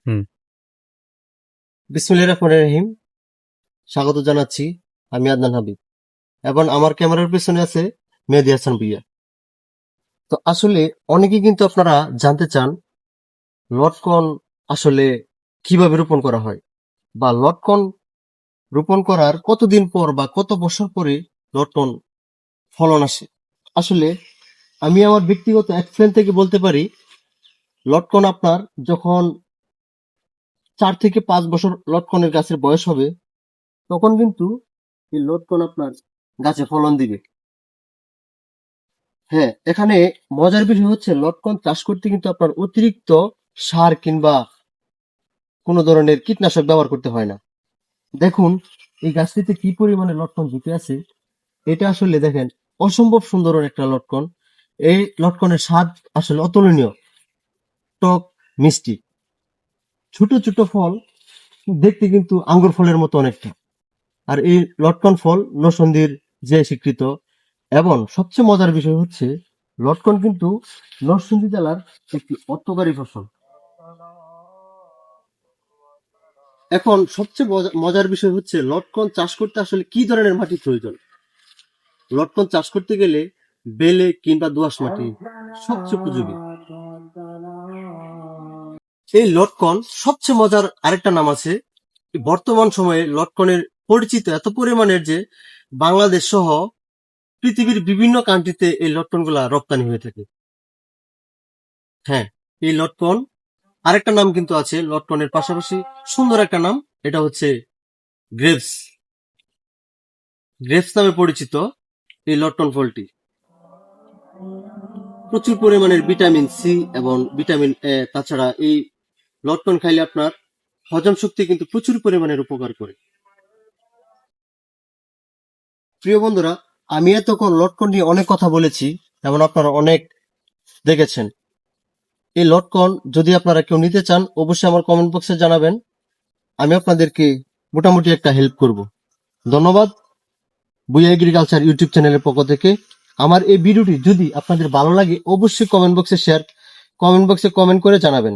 হুম। বিসমিল্লাহির রহমানির রহিম। স্বাগত জানাচ্ছি। আমি আদনান হাবিব এবং আমার ক্যামেরার পেছনে আছে মেহেদী হাসান ভুঁইয়া। তো আসলে অনেকেই কিন্তু আপনারা জানতে চান লটকন আসলে কিভাবে রোপণ করা হয় বা লটকন রোপণ করার কতদিন পর বা কত বছর পরে লটকন ফলন আসে। আসলে আমি আমার ব্যক্তিগত এক্সপিরিয়েন্স থেকে বলতে পারি, লটকন আপনার যখন 4 থেকে 5 বছর লটকনের গাছের বয়স হবে, তখন কিন্তু এই লটকন আপনার গাছে ফলন দিবে। হ্যাঁ, এখানে মজার বিষয় হচ্ছে লটকন চাষ করতে কিন্তু আপনার অতিরিক্ত সার কিংবা কোনো ধরনের কীটনাশক ব্যবহার করতে হয় না। দেখুন এই গাছটিতে কি পরিমাণে লটকন ঝুঁকে আছে। এটা আসলে দেখেন অসম্ভব সুন্দর একটা লটকন। এই লটকনের স্বাদ আসলে অতুলনীয়, টক মিষ্টি, ছোট ছোট ফল, দেখতে কিন্তু আঙ্গুর ফলের মতো অনেকটা। আর এই লটকন ফল নরসিংদীর যে স্বীকৃত, এবং সবচেয়ে মজার বিষয় হচ্ছে লটকন কিন্তু নরসিংদী জেলার একটি অর্থকরী ফসল। এখন সবচেয়ে মজার বিষয় হচ্ছে লটকন চাষ করতে আসলে কি ধরনের মাটি প্রয়োজন। লটকন চাষ করতে গেলে বেলে কিংবা দোআঁশ মাটি সবচেয়ে উপযোগী। এই লটকন সবচেয়ে মজার আরেকটা নাম আছে। বর্তমান সময়ে লটকনের পরিচিত এত পরিমাণের যে বাংলাদেশ সহ পৃথিবীর বিভিন্ন কান্ট্রিতে এই লটকনগুলা রপ্তানি হয়ে থাকে। হ্যাঁ, এই লটকন আরেকটা নাম কিন্তু আছে লটকনের পাশাপাশি, সুন্দর একটা নাম। এটা হচ্ছে গ্রেপস। গ্রেপস নামে পরিচিত এই লটকন ফলটি প্রচুর পরিমাণের ভিটামিন সি এবং ভিটামিন এ, তাছাড়া এই লটকন খাইলে আপনার হজম শক্তি কিন্তু প্রচুর পরিমাণের উপকার করে। প্রিয় বন্ধুরা, আমি এতক্ষণ লটকন নিয়ে অনেক কথা বলেছি এবং আপনারা অনেক দেখেছেন। এই লটকন যদি আপনারা কেউ নিতে চান, অবশ্যই আমার কমেন্ট বক্সে জানাবেন। আমি আপনাদেরকে মোটামুটি একটা হেল্প করব। ধন্যবাদ ভুঁইয়া এগ্রিকালচার ইউটিউব চ্যানেলের পক্ষ থেকে। আমার এই ভিডিওটি যদি আপনাদের ভালো লাগে, অবশ্যই কমেন্ট বক্সে কমেন্ট করে জানাবেন।